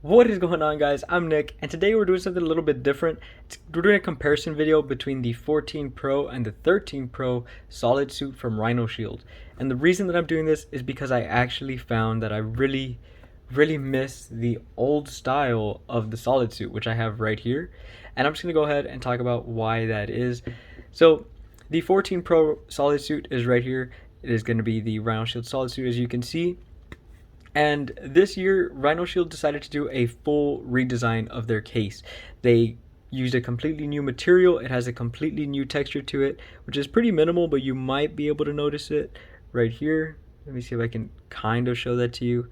What is going on, guys? I'm Nick, and today we're doing something a little bit different. We're doing a comparison video between the 14 Pro and the 13 Pro Solid Suit from Rhinoshield. And the reason that I'm doing this is because I actually found that I really miss the old style of the Solid Suit, which I have right here. And I'm just going to go ahead and talk about why that is. So the 14 Pro Solid Suit is right here. It is going to be the Rhinoshield Solid Suit, as you can see. And this year, Rhinoshield decided to do a full redesign of their case. They used a completely new material. It has a completely new texture to it, which is pretty minimal, but you might be able to notice it right here. Let me see if I can kind of show that to you.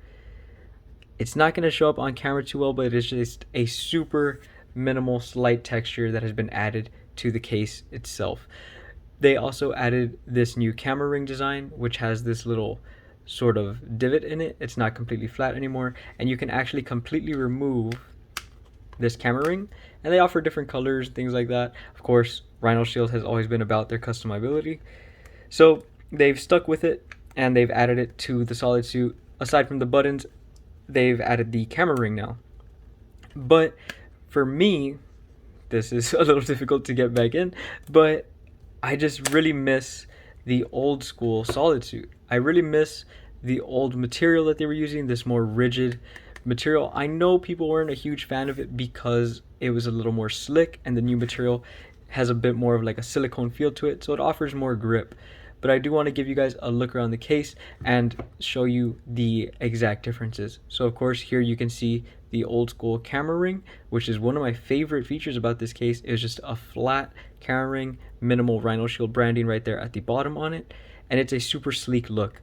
It's not going to show up on camera too well, but it is just a super minimal slight texture that has been added to the case itself. They also added this new camera ring design, which has this little sort of divot in it. It's not completely flat anymore, and you can actually completely remove this camera ring, and they offer different colors, things like that. Of course, Rhinoshield has always been about their customability, so they've stuck with it and they've added it to the Solid Suit. Aside from the buttons, they've added the camera ring now. But for me, this is a little difficult to get back in, but I just really miss the old school Solid Suit. I really miss the old material that they were using, this more rigid material. I know people weren't a huge fan of it because it was a little more slick, and the new material has a bit more of like a silicone feel to it, so it offers more grip. But I do want to give you guys a look around the case and show you the exact differences. So of course, here you can see the old school camera ring, which is one of my favorite features about this case. Is just a flat camera ring, minimal Rhinoshield branding right there at the bottom on it, and it's a super sleek look.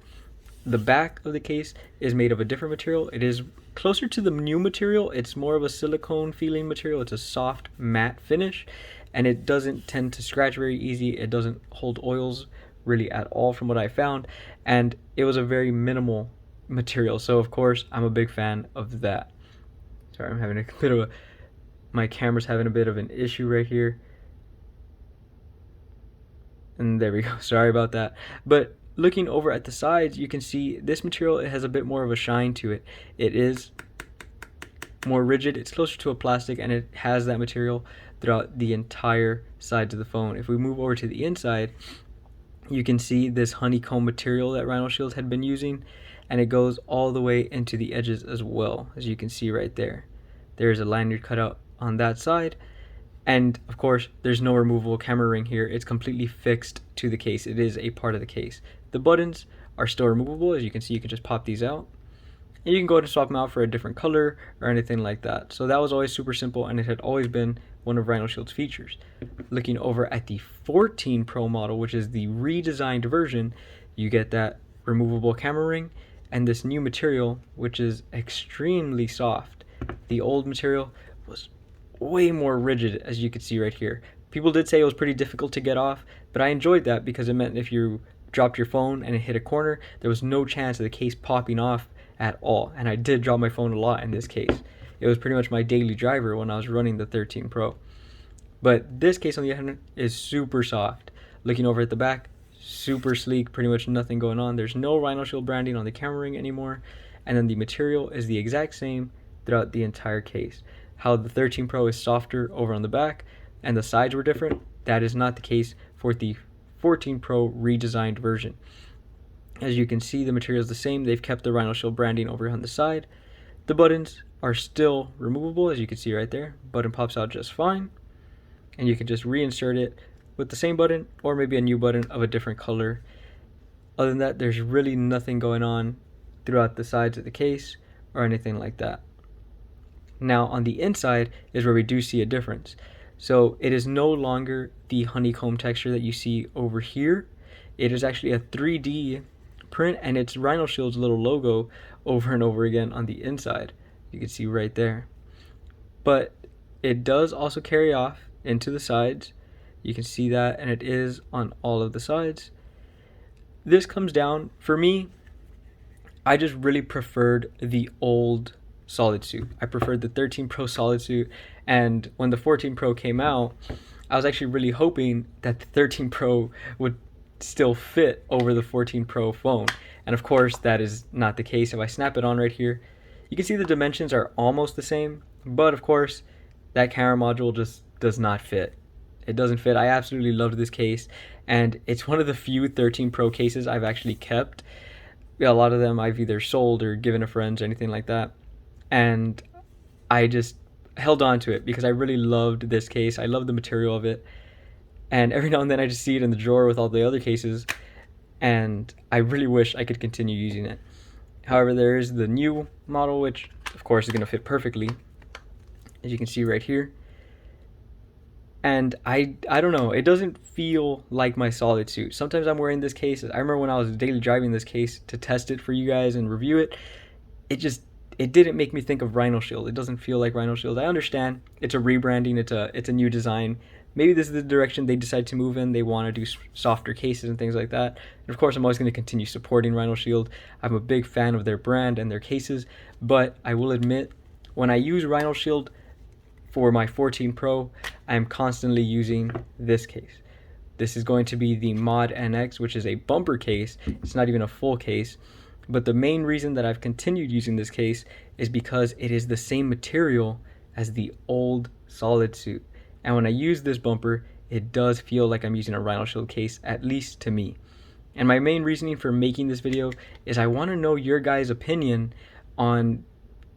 The back of the case is made of a different material. It is closer to the new material. It's more of a silicone feeling material. It's a soft matte finish, and it doesn't tend to scratch very easy. It doesn't hold oils really at all from what I found, and it was a very minimal material, so of course I'm a big fan of that. Sorry, I'm having a bit of my camera's having a bit of an issue right here, and there we go. Sorry about that. But looking over at the sides, you can see this material, it has a bit more of a shine to it. It is more rigid, it's closer to a plastic, and it has that material throughout the entire sides of the phone. If we move over to the inside, you can see this honeycomb material that Rhinoshield had been using, and it goes all the way into the edges as well, as you can see right there. There's a lanyard cutout on that side, and of course there's no removable camera ring here. It's completely fixed to the case. It is a part of the case. The buttons are still removable. As you can see, you can just pop these out, and you can go ahead and swap them out for a different color or anything like that. So that was always super simple, and it had always been one of Rhinoshield's features. Looking over at the 14 Pro model, which is the redesigned version, you get that removable camera ring and this new material, which is extremely soft. The old material was way more rigid, as you can see right here. People did say it was pretty difficult to get off, but I enjoyed that because it meant if you dropped your phone and it hit a corner, there was no chance of the case popping off at all. And I did drop my phone a lot in this case. It was pretty much my daily driver when I was running the 13 Pro. But this case, on the other hand, is super soft. Looking over at the back, super sleek, pretty much nothing going on. There's no Rhinoshield branding on the camera ring anymore, and then the material is the exact same throughout the entire case. How the 13 Pro is softer over on the back and the sides were different, that is not the case for the 14 Pro redesigned version. As you can see, the material is the same. They've kept the Rhinoshield branding over on the side. The buttons are still removable, as you can see right there. Button pops out just fine, and you can just reinsert it with the same button or maybe a new button of a different color. Other than that, there's really nothing going on throughout the sides of the case or anything like that. Now on the inside is where we do see a difference. So it is no longer the honeycomb texture that you see over here. It is actually a 3D print, and it's Rhinoshield's little logo over and over again on the inside. You can see right there. But it does also carry off into the sides. You can see that, and it is on all of the sides. This comes down, for me, I just really preferred the old Solid Suit. I preferred the 13 Pro Solid Suit, and when the 14 Pro came out, I was actually really hoping that the 13 Pro would still fit over the 14 Pro phone. And of course, that is not the case. If I snap it on right here, You can see the dimensions are almost the same, but of course, that camera module just does not fit. It doesn't fit. I absolutely loved this case, and it's one of the few 13 Pro cases I've actually kept. Yeah, a lot of them I've either sold or given to friends or anything like that, and I just held on to it because I really loved this case. I loved the material of it, and every now and then I just see it in the drawer with all the other cases, and I really wish I could continue using it. However, there is the new model, which of course is going to fit perfectly, as you can see right here. And I don't know, it doesn't feel like my solid suit. Sometimes I'm wearing this case. I remember when I was daily driving this case to test it for you guys and review it, it didn't make me think of Rhinoshield. It doesn't feel like Rhinoshield. I understand it's a rebranding, it's a new design. Maybe this is the direction they decide to move in. They want to do softer cases and things like that. And of course, I'm always going to continue supporting Rhinoshield. I'm a big fan of their brand and their cases, but I will admit, when I use Rhinoshield for my 14 Pro, I am constantly using this case. This is going to be the Mod NX, which is a bumper case. It's not even a full case. But the main reason that I've continued using this case is because it is the same material as the old Solidsuit. And when I use this bumper, it does feel like I'm using a Rhinoshield case, at least to me. And my main reasoning for making this video is I want to know your guys' opinion on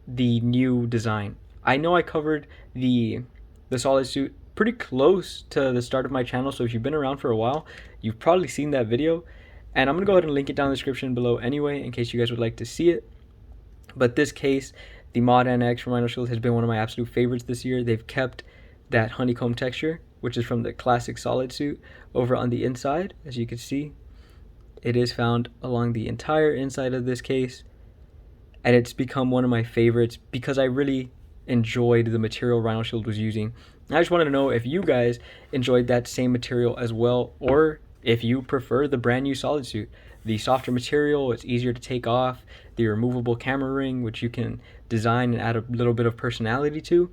the new design. I know I covered the Solidsuit pretty close to the start of my channel, so if you've been around for a while, you've probably seen that video. And I'm going to go ahead and link it down in the description below anyway, in case you guys would like to see it. But this case, the Mod NX from Rhinoshield, has been one of my absolute favorites this year. They've kept that honeycomb texture, which is from the classic Solidsuit, over on the inside. As you can see, it is found along the entire inside of this case. And it's become one of my favorites because I really enjoyed the material Rhinoshield was using. And I just wanted to know if you guys enjoyed that same material as well, or if you prefer the brand new Solidsuit. The softer material, it's easier to take off, the removable camera ring, which you can design and add a little bit of personality to.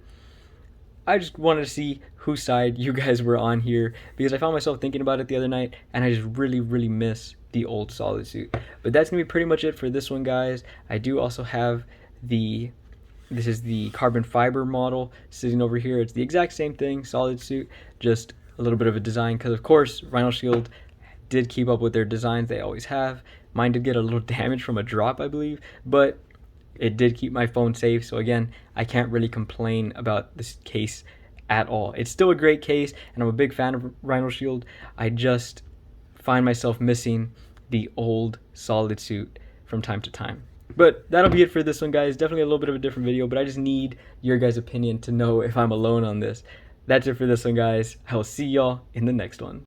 I just wanted to see whose side you guys were on here, because I found myself thinking about it the other night, and I just really miss the old Solidsuit. But that's going to be pretty much it for this one, guys. I do also have this is the carbon fiber model sitting over here. It's the exact same thing, Solidsuit, just a little bit of a design, because of course Rhinoshield did keep up with their designs. They always have. Mine did get a little damage from a drop, I believe, but it did keep my phone safe. So again, I can't really complain about this case at all. It's still a great case, and I'm a big fan of Rhinoshield. I just find myself missing the old Solidsuit from time to time. But that'll be it for this one, guys. Definitely a little bit of a different video, but I just need your guys' opinion to know if I'm alone on this. That's it for this one, guys. I will see y'all in the next one.